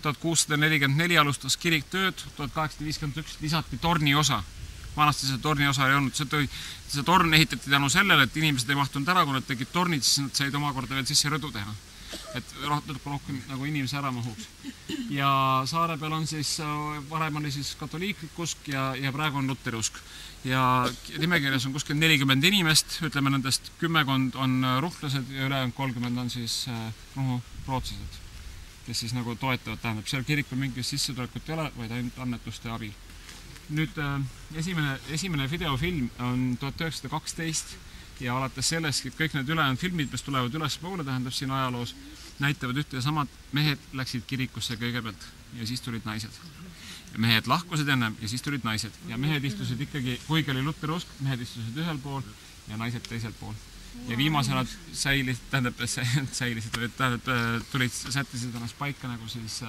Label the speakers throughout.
Speaker 1: 1644 alustas kirik tööd, 1851 lisati torni osa. Vanasti see torni osa ei olnud. See torn ehitati tänu sellele, et inimesed ei mahtunud ära, kui nad tegid tornid, siis nad said omakorda veel sisse rõdu teha. Et rohkem nagu inimese ära mahuks. Ja saare peal on siis, varem oli siis katoliiklik usk ja praegu on luteri usk. Ja nimekirjas on kuskil 40 inimest, ütleme nendest 10 on ruhlased ja ülejäänud 30 on siis rootslased, kes siis nagu toetavad, tähendab, seal kirikul mingit sissetulekut ei ole, vaid ainult annetuste abil. Nüüd esimene videofilm on 1912 ja alates sellest, et kõik need ülejäänud filmid, mis tulevad ülespoole, tähendab siin ajaloos, näitavad ühte ja samad, mehed läksid kirikusse kõigepealt ja siis tulid naised. Ja mehed lahkusid ennem ja siis tulid naised. Ja mehed istusid ikkagi, kuigi oli luteri usk, mehed istusid ühel pool ja naised teisel pool. Ja viimasel nad sättisid ennast paika nagu siis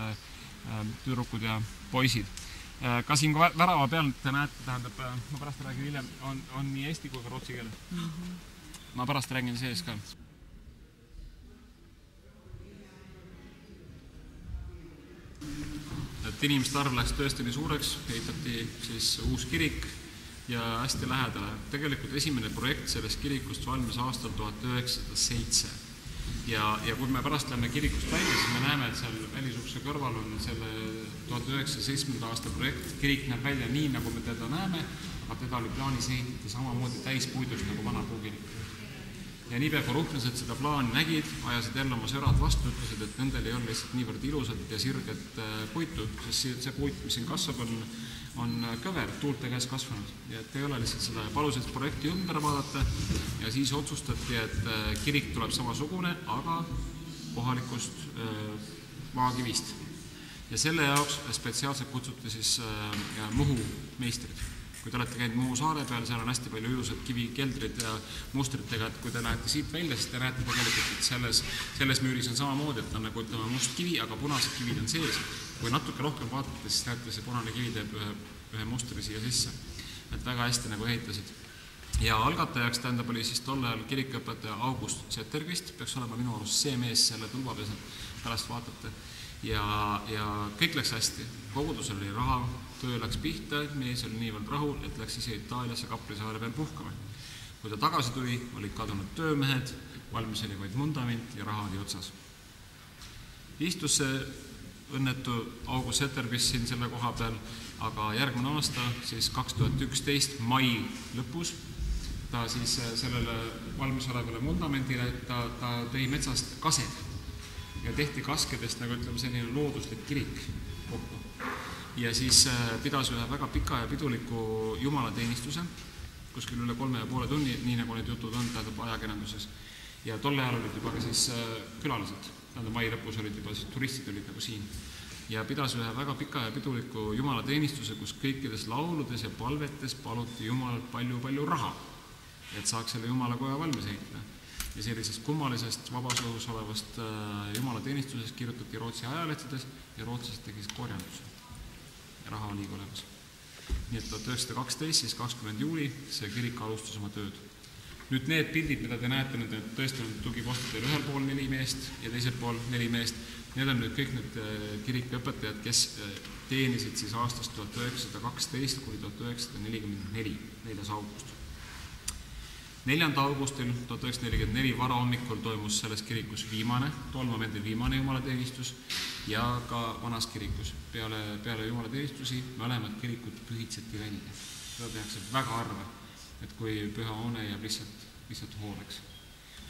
Speaker 1: tüdrukud ja poisid. Ka siin värava peal te näete, tähendab, ma pärast räägin hiljem, on nii eesti kui ka rootsi keel. Ma pärast räägin sees ka. Et inimeste arv läks tõesti nii suureks, ehitati siis uus kirik ja hästi lähedale. Tegelikult esimene projekt sellest kirikust valmis aastal 1907. Ja kui me pärast lähme kirikust välja, siis me näeme, et seal välisukse kõrval on selle 1907. aasta projekt. Kirik näeb välja nii, nagu me teda näeme, aga teda oli plaanis ehitada samamoodi täispuidust nagu vana puukirik. Ja niipea kui ruhlased seda plaani nägid, ajasid jälle oma sõrad vastu, ütlesid, et nendel ei ole lihtsalt niivõrd ilusat ja sirget puitu, sest see puit, mis siin kasvab, on kõver, tuulte käes kasvanud. Ja et ei ole lihtsalt seda. Palusid projekti ümber vaadata ja siis otsustati, et kirik tuleb samasugune, aga kohalikust maakivist. Ja selle jaoks spetsiaalselt kutsuti siis Muhu meistrid. Kui te olete käinud Muhu saare peal, seal on hästi palju ilusad kivikeldrid ja mustritega, et kui te lähete siit välja, siis te näete tegelikult, et selles müüris on samamoodi, et on nagu ütleme must kivi, aga punased kivid on sees. Kui natuke rohkem vaatate, siis näete, see punane kivi teeb ühe mustri siia sisse. Et väga hästi nagu ehitasid. Ja algatajaks tähendab oli siis tol ajal kirikuõpetaja August Zetterqvist, peaks olema minu arust see mees selle tulva peal, pärast vaatate. Ja kõik läks hästi. Kogudusel oli raha, töö läks pihta, mees oli niivõrd rahul, et läks ise Itaaliasse Kaplisaare peal puhkama. Kui ta tagasi tuli, olid kadunud töömehed, valmis oli vaid vundament ja raha oli otsas. Istus see õnnetu August Zetterqvist siin selle koha peal, aga järgmine aasta, siis 2011 mai lõpus, ta siis sellele valmis olevale vundamendile, ta tõi metsast kased ja tehti kaskedest, nagu ütleme, selline looduslik kirik kokku. Ja siis pidas ühe väga pika ja piduliku jumalateenistuse, kuskil üle 3,5 tunni, nii nagu need jutud on, tähendab ajakirjanduses. Ja tolle ajal olid juba ka siis külalised, tähendab mai lõpus olid juba siis turistid olid nagu siin. Ja pidas ühe väga pika ja piduliku jumalateenistuse, kus kõikides lauludes ja palvetes paluti Jumalalt palju raha, et saaks selle Jumalakoja valmis ehitada. Ja sellisest kummalisest vabas õhus olevast jumalateenistusest kirjutati Rootsi ajalehtedes ja rootslased tegid korjanduse. Ja raha oli olemas. Nii et 1912, siis 20. juuli, see kirik alustas oma tööd. Nüüd need pildid, mida te näete, need tõesti on tugipostidel ühel pool 4 meest ja teisel pool 4 meest. Need on nüüd kõik need kirikuõpetajad, kes teenisid siis aastast 1912 kuni 1944, 4. august. 4. augustil 1944 varahommikul toimus selles kirikus tol momendil viimane jumalateenistus ja ka vanas kirikus. Peale jumalateenistusi mõlemad kirikud pühitseti välja. Seda tehakse väga harva, et kui püha hoone jääb lihtsalt hooleks.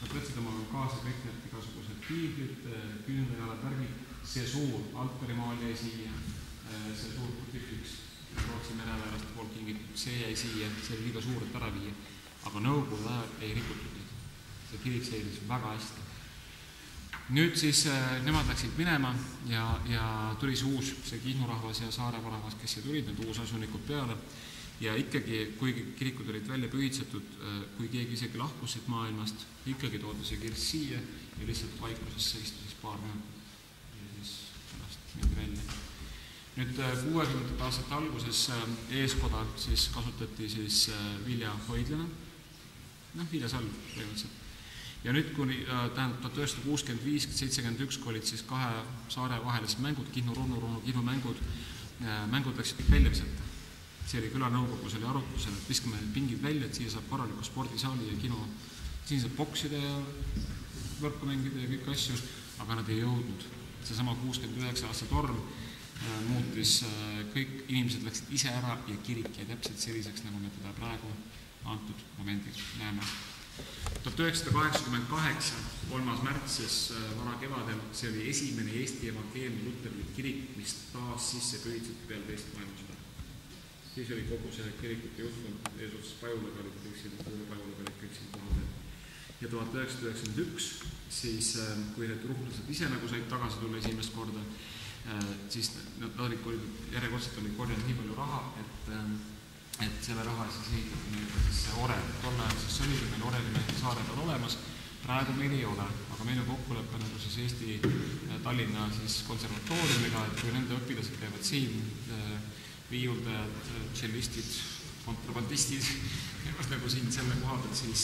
Speaker 1: Nad võtsid oma kaasa kõik need igasugused piiblid, küünlajalad, värgid, see suur altarimaal jäi siia, see suur kutifiks, Rootsi mereväelast poolt kingitud, see jäi siia, see oli liiga suur, et ära viia. Aga nõukogude ajal ei rikutud neid. See kirik säilis väga hästi. Nüüd siis nemad läksid minema ja tuli see uus, see Kihnu rahvas ja Saaremaa rahvas, kes siia tulid, need uusasunikud peale. Ja ikkagi, kui kirikud olid välja pühitsetud, kui keegi isegi lahkusid maailmast, ikkagi toodi see kirs siia ja lihtsalt vaikuses seisti siis paar minutit ja siis pärast mindi välja. Nüüd 60. aastate alguses eeskoda siis kasutati siis viljahoidlana, viljasalv põhimõtteliselt. Ja nüüd, kui tähendab 1965-71, kui olid siis kahe saare vahelised mängud, Kihnu mängud, mängud läksid kõik välja visata. See oli külanõukogus oli arutlusel, et viskame need pingid välja, et siia saab korraliku spordisaali ja kino, siin saab boksida ja võrku mängida ja kõik asju, aga nad ei jõudnud. Seesama 69 aasta torm muutis, kõik inimesed läksid ise ära ja kirik jäi täpselt selliseks, nagu me teda praegu antud momendil näeme. 1988, 3. märtsis vara kevadel, see oli esimene Eesti evangeelne luterlik kirik, mis taas sisse pöödseti peale teist maailmasõda. Siis oli kogu see kirikute juhtkond eesotsas Pajulaga, olid kõik siin kohal. Ja 1991, siis kui need ruhlased ise nagu said tagasi tulla esimest korda, siis nad järjekordselt olid korjanud nii palju raha, et selle raha siis ehitati see orel. Tol ajal siis oli meil Orelimehe saarel on olemas, praegu meil ei ole, aga meil on kokkulepe nagu siis Eesti Tallinna siis konservatooriumiga, et kui nende õpilased käivad siin, viiuldajad, tšellistid, kontrabandistid, käivad nagu siin selle koha pealt, siis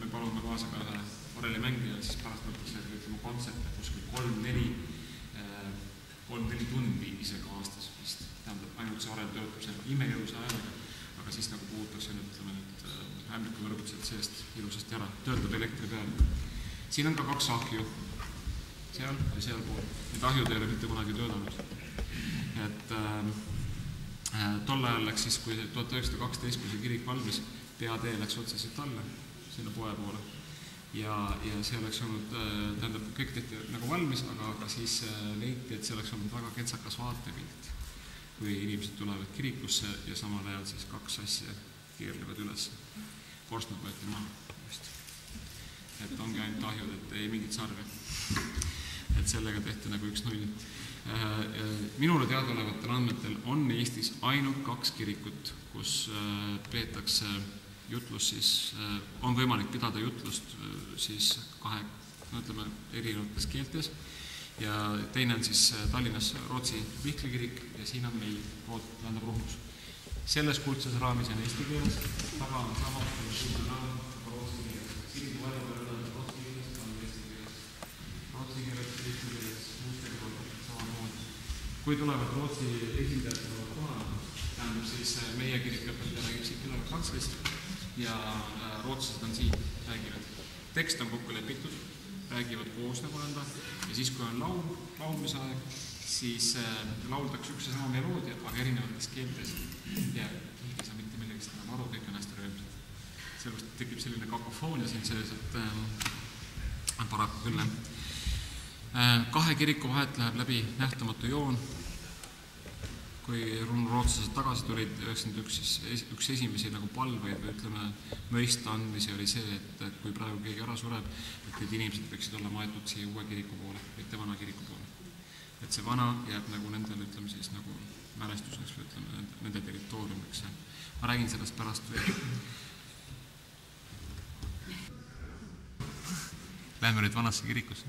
Speaker 1: me palume kaasa ka ühe orelimängija, siis pärast mõttes kontserte kuskil 3-4 tundi isegi aastas vist. Tähendab, ainult see orel töötab seal imejõusa ajaga, aga siis nagu puhutakse nüüd ämblikuvõrgutused seest ilusasti ära, töötab elektri peal. Siin on ka 2 ahju, seal ja seal pool. Need ahjud ei ole mitte kunagi töötanud. Et tol ajal läks siis, kui 1912, kui see kirik valmis, peatee läks otseselt alla, sinna poe poole. Ja see oleks olnud, tähendab, kõik tehti nagu valmis, aga siis leiti, et see oleks olnud väga ketsakas vaatepilt, kui inimesed tulevad kirikusse ja samal ajal siis 2 asja keerlevad üles. Korstnad võeti maha. Just. Et ongi ainult ahjud, et ei mingit sarve. Et sellega tehti nagu 1-0. Minule teadaolevatel andmetel on Eestis ainult 2 kirikut, kus peetakse jutlus siis, on võimalik pidada jutlust siis 2, ütleme, erinevates keeltes ja teine on siis Tallinnas Rootsi Vihkli ja siin on meil tähendab Ruhnus. Selles kuldses raamis on eesti keeles, taga on sama rootsi keeles. Siin on rootsi keeles, on eesti keeles. Rootsi keeles, eesti keeles, muustega tuleb samamoodi. Kui tulevad rootsi esindajad tulevad kohale, tähendab siis meie kirikõpetaja räägib siin külaga sakslist ja rootslased on siin, räägivad. Tekst on kokku lepitud, räägivad koos nagu nõnda ja siis, kui on laulmisaeg, siis lauldakse üks ja sama meloodia, aga erinevates keeltes ja ei saa mitte millegist enam aru, kõik on hästi röömsed. Sellest tekib selline kakofoonia siin sees, et paraku küll. 2 kiriku vahet läheb läbi nähtamatu joon. Kui rootslased tagasi tulid 91, siis üks esimesi nagu palveid või ütleme mõista andmisi oli see, et kui praegu keegi ära sureb, et need inimesed võiksid olla maetud siia uue kiriku poole, mitte vana kiriku poole. Et see vana jääb nagu nendele, ütleme siis nagu mälestuseks või ütleme nende territooriumiks. Ma räägin sellest pärast veel. Lähme nüüd vanasse kirikusse.